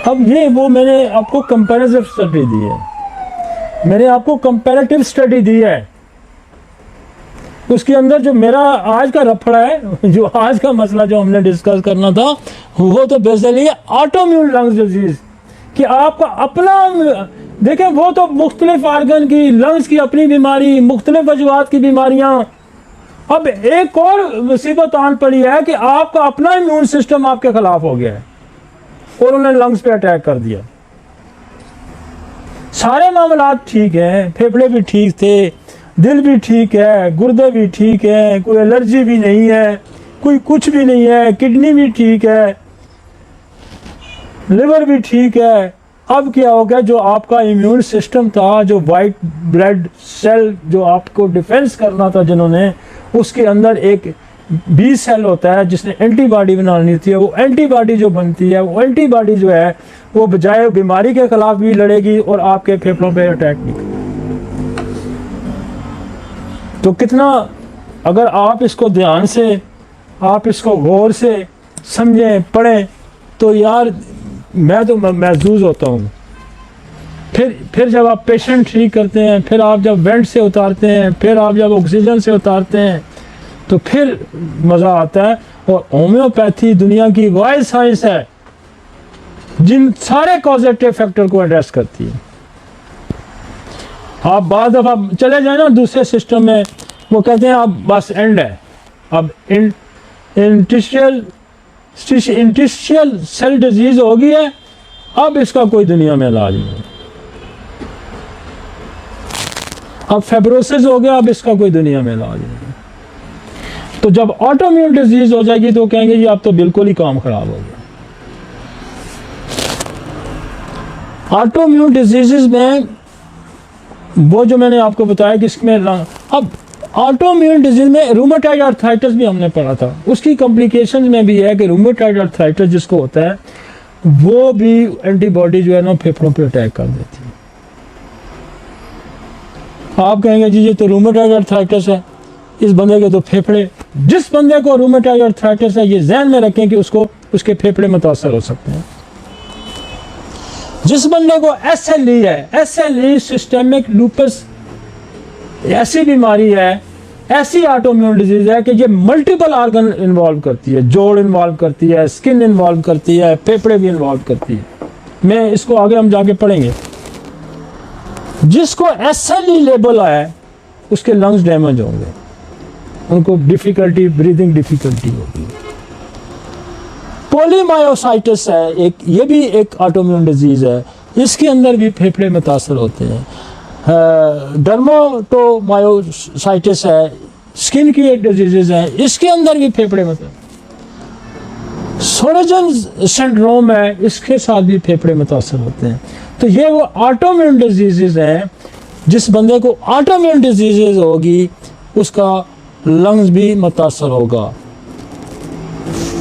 अब ये वो मैंने आपको कंपैरेटिव स्टडी दी है, मैंने आपको कंपैरेटिव स्टडी दी है। उसके अंदर जो मेरा आज का रफड़ा है, जो आज का मसला जो हमने डिस्कस करना था, वो तो बेसिकली ऑटोइम्यून लंग्स डिजीज कि आपका अपना, देखें वो तो मुख्तलिफ आर्गन की, लंग्स की अपनी बीमारी, मुख्तलिफ वजूहात की बीमारियां। अब एक और मुसीबत आन पड़ी है कि आपका अपना इम्यून सिस्टम आपके खिलाफ हो गया है और उन्होंने लंग्स पे अटैक कर दिया। सारे मामलात ठीक हैं, फेफड़े भी ठीक थे, दिल भी ठीक है, गुर्दे भी ठीक है, कोई एलर्जी भी नहीं है, कोई कुछ भी नहीं है, किडनी भी ठीक है, लिवर भी ठीक है। अब क्या हो गया, जो आपका इम्यून सिस्टम था, जो वाइट ब्लड सेल जो आपको डिफेंस करना था जिन्होंने, उसके अंदर एक बी सेल होता है जिसने एंटीबॉडी बनानी होती है। वो एंटीबॉडी जो बनती है, वो एंटीबॉडी जो है वो बजाय बीमारी के खिलाफ भी लड़ेगी और आपके फेफड़ों पे अटैक भी करेगी। तो कितना, अगर आप इसको ध्यान से, आप इसको गौर से समझें, पढ़ें, तो यार मैं तो महसूस होता हूँ। फिर जब आप पेशेंट ठीक करते हैं, फिर आप जब वेंट से उतारते हैं, फिर आप जब ऑक्सीजन से उतारते हैं, तो फिर मज़ा आता है। और होम्योपैथी दुनिया की वाइज साइंस है जिन सारे कॉजेटिव फैक्टर को एड्रेस करती है। आप बाद दफ़ा चले जाए ना दूसरे सिस्टम में, वो कहते हैं अब बस एंड है, अब इंटस्टिशियल सेल डिजीज हो गई है, अब इसका कोई दुनिया में इलाज नहीं। अब फेब्रोसिस हो गया, अब इसका कोई दुनिया में इलाज नहीं। तो जब ऑटोइम्यून डिजीज हो जाएगी तो कहेंगे जी अब तो बिल्कुल ही काम खराब हो गया। ऑटोइम्यून डिजीजेस में वो जो मैंने आपको बताया कि इसमें, अब ऑटोइम्यून डिजीज में रूमेटॉइड आर्थराइटिस भी हमने पढ़ा था, उसकी कॉम्प्लिकेशंस में भी है कि रूमेटॉइड आर्थराइटिस जिसको होता है वो भी एंटीबॉडी जो है ना फेफड़ों पे अटैक कर देती है। आप कहेंगे जी ये तो रूमेटॉइड आर्थराइटिस है, इस बंदे के तो फेफड़े, जिस बंदे को रूमेटॉइड आर्थराइटिस है ये ध्यान में रखें कि उसके फेफड़े मुतासर हो सकते हैं। जिस बंदे को SLE है, SLE सिस्टेमिक लूपस ऐसी बीमारी है, ऐसी ऑटोइम्यून डिजीज है कि ये मल्टीपल ऑर्गन इन्वॉल्व करती है, जोड़ इन्वॉल्व करती है, स्किन इन्वॉल्व करती है, फेफड़े भी इन्वॉल्व करती है। मैं इसको आगे हम जाके पढ़ेंगे। जिसको SLE लेबल है उसके लंग्स डैमेज होंगे, उनको डिफिकल्टी, ब्रीदिंग डिफिकल्टी होगी। पोलीमायोसाइटिस है एक, ये भी एक ऑटोइम्यून डिजीज है, इसके अंदर भी फेफड़े मुतासर होते हैं। डर्माटोमायोसाइटिस है, स्किन की एक डिजीज है, इसके अंदर भी फेफड़े मुतासर। सोरेजन सिंड्रोम है, इसके साथ भी फेफड़े मुतासर होते हैं। तो ये वो ऑटोइम्यून डिजीजेज हैं, जिस बंदे को ऑटोइम्यून डिजीजेज होगी उसका लंग्स भी मुतासर होगा।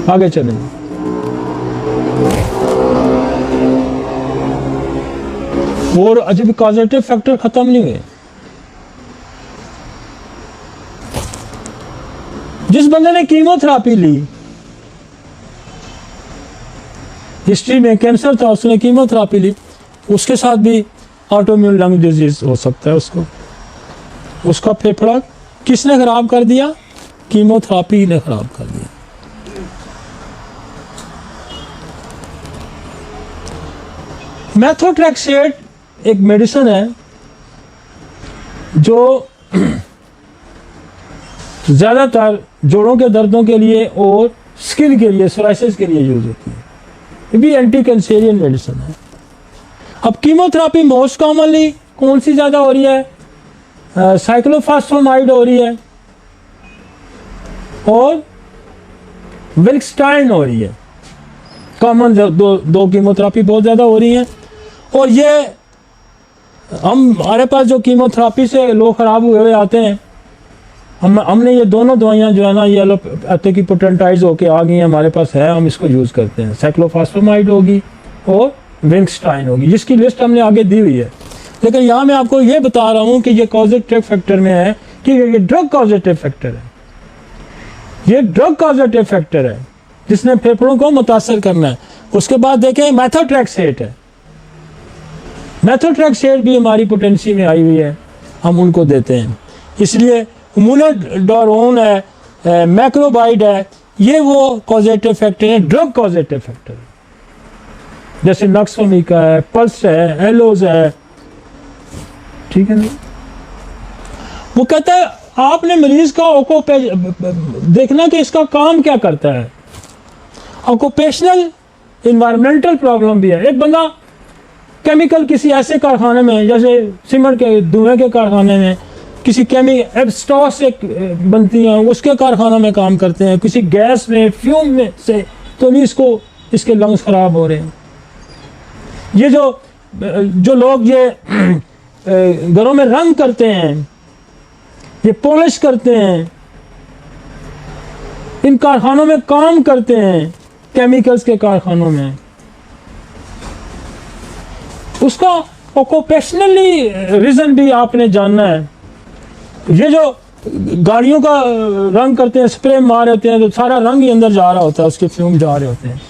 आगे चलें। और अजब कॉजेटिव फैक्टर खत्म नहीं हुए। जिस बंदे ने कीमोथेरापी ली, हिस्ट्री में कैंसर था, उसने कीमोथेरापी ली, उसके साथ भी ऑटोइम्यून लंग डिजीज हो सकता है। उसका फेफड़ा किसने खराब कर दिया? कीमोथेरापी ने खराब कर दिया। मेथोट्रेक्सेट एक मेडिसिन है जो ज़्यादातर जोड़ों के दर्दों के लिए और स्किन के लिए, सोराइसिस के लिए यूज होती है। ये भी एंटी कैंसरियन मेडिसिन है। अब कीमोथेरापी मोस्ट कॉमनली कौन सी ज़्यादा हो रही है? साइक्लोफॉस्फेमाइड हो रही है और विल्क्सटाइन हो रही है। कॉमन दो कीमोथेरापी बहुत ज़्यादा हो रही हैं। और ये हमारे पास जो कीमोथेरापी से लोग ख़राब हुए हुए आते हैं, हमने ये दोनों दवाइयाँ जो है ना, ये एलोपैथी पोटेंटाइज होके आ गई हैं, हमारे पास है, हम इसको यूज़ करते हैं। साइक्लोफॉस्फेमाइड होगी और विल्क्सटाइन होगी, जिसकी लिस्ट हमने आगे दी हुई है। लेकिन यहाँ मैं आपको ये बता रहा हूँ कि ये कॉजेटिव फैक्टर में है, कि ये ड्रग कॉजेटिव फैक्टर है। ये ड्रग कॉजेटिव फैक्टर है जिसने फेफड़ों को मुतासर करना है। उसके बाद देखें मेथोट्रेक्सेट है, मेथोट्रेक्सेट भी हमारी पोटेंसी में आई हुई है, हम उनको देते हैं। इसलिए इम्यूनोडोरोन है, मैक्रोबाइड है, ये वो कॉजेटिव फैक्टर है, ड्रग कॉजेटिव फैक्टर है, जैसे नक्सोमिका है, पल्स है, एलोज है, ठीक है ना। वो कहता है आपने मरीज का देखना कि इसका काम क्या करता है। ऑक्यूपेशनल इन्वायरमेंटल प्रॉब्लम भी है। एक बंदा केमिकल किसी ऐसे कारखाने में, जैसे सीमेंट के धुएं के कारखाने में, किसी एब्स्टॉस से बनती हैं उसके कारखाना में काम करते हैं, किसी गैस में, फ्यूम में से, तो नहीं इसके लंग्स खराब हो रहे हैं। ये जो लोग ये घरों में रंग करते हैं, ये पॉलिश करते हैं, इन कारखानों में काम करते हैं, केमिकल्स के कारखानों में, उसका ऑक्यूपेशनली रीजन भी आपने जानना है। ये जो गाड़ियों का रंग करते हैं, स्प्रे मार होते हैं, तो सारा रंग ही अंदर जा रहा होता है, उसके फ्यूम जा रहे होते हैं,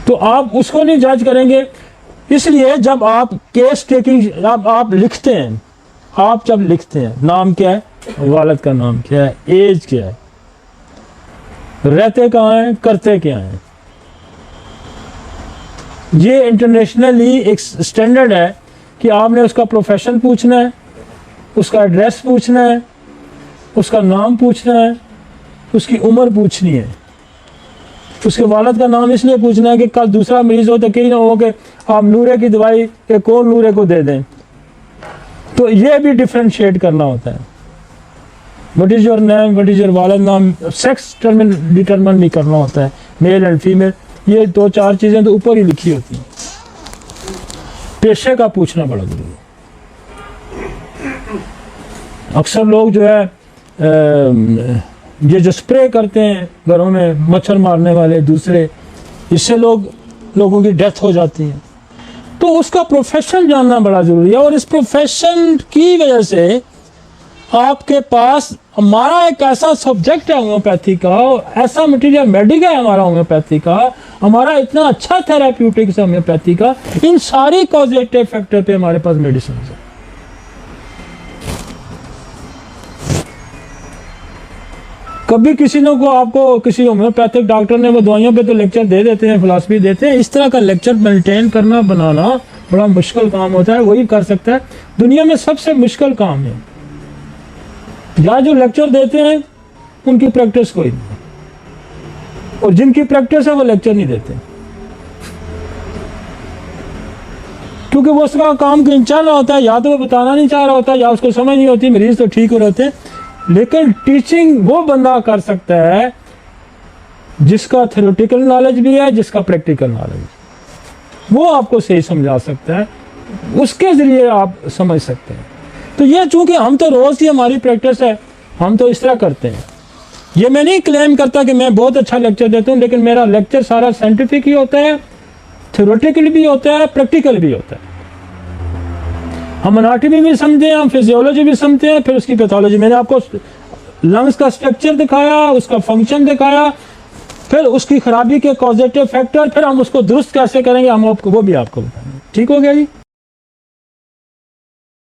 तो आप उसको नहीं जज करेंगे। इसलिए जब आप केस टेकिंग आप लिखते हैं, आप जब लिखते हैं, नाम क्या है, वालिद का नाम क्या है, एज क्या है, रहते कहाँ हैं, करते क्या हैं, ये इंटरनेशनली एक स्टैंडर्ड है कि आपने उसका प्रोफेशन पूछना है, उसका एड्रेस पूछना है, उसका नाम पूछना है, उसकी उम्र पूछनी है, उसके वालिद का नाम इसलिए पूछना है कि कल दूसरा मरीज हो तो कहीं ना हो कि आप नूरे की दवाई एक और नूरे को दे दें, तो ये भी डिफ्रेंशिएट करना होता है। What is your name, what is your वालिद नाम, सेक्स डिटरमिन भी करना होता है, मेल एंड फीमेल, ये 2-4 चीज़ें तो ऊपर ही लिखी होती हैं। पेशे का पूछना बड़ा जरूरी है। अक्सर लोग जो है ये जो स्प्रे करते हैं घरों में, मच्छर मारने वाले दूसरे, इससे लोगों की डेथ हो जाती है, तो उसका प्रोफेशन जानना बड़ा ज़रूरी है। और इस प्रोफेशन की वजह से आपके पास हमारा एक ऐसा सब्जेक्ट है होम्योपैथी का, ऐसा मटीरियल मेडिकल है हमारा होम्योपैथी का, हमारा इतना अच्छा थेराप्यूटिक्स है होम्योपैथी का, इन सारी कॉजेटिव फैक्टर पे हमारे पास मेडिसिन है। कभी किसी ने को आपको किसी होम्योपैथिक डॉक्टर ने वो दवाइयों पे तो लेक्चर दे देते हैं, फिलॉसफी देते हैं, इस तरह का लेक्चर मेंटेन करना, बनाना बड़ा मुश्किल काम होता है, वही कर सकता है। दुनिया में सबसे मुश्किल काम है, या जो लेक्चर देते हैं उनकी प्रैक्टिस कोई नहीं, और जिनकी प्रैक्टिस है वो लेक्चर नहीं देते, क्योंकि वो उसका काम कहीं चल रहा होता है, या तो वो बताना नहीं चाह रहा होता, या उसको समझ नहीं होती, मरीज तो ठीक हो रहे होते हैं। लेकिन टीचिंग वो बंदा कर सकता है जिसका थ्योरेटिकल नॉलेज भी है, जिसका प्रैक्टिकल नॉलेज, वो आपको सही समझा सकता है, उसके जरिए आप समझ सकते हैं। तो ये चूंकि हम तो रोज़ की हमारी प्रैक्टिस है, हम तो इस तरह करते हैं। ये मैं नहीं क्लेम करता कि मैं बहुत अच्छा लेक्चर देता हूँ, लेकिन मेरा लेक्चर सारा साइंटिफिक ही होता है, थ्योरेटिकल भी होता है, प्रैक्टिकल भी होता है। हम एनाटॉमी भी समझते हैं, हम फिजियोलॉजी भी समझते हैं, फिर उसकी पैथोलॉजी। मैंने आपको लंग्स का स्ट्रक्चर दिखाया, उसका फंक्शन दिखाया, फिर उसकी खराबी के कॉजेटिव फैक्टर, फिर हम उसको दुरुस्त कैसे करेंगे हम आपको वो भी आपको बताएंगे। ठीक हो गया जी।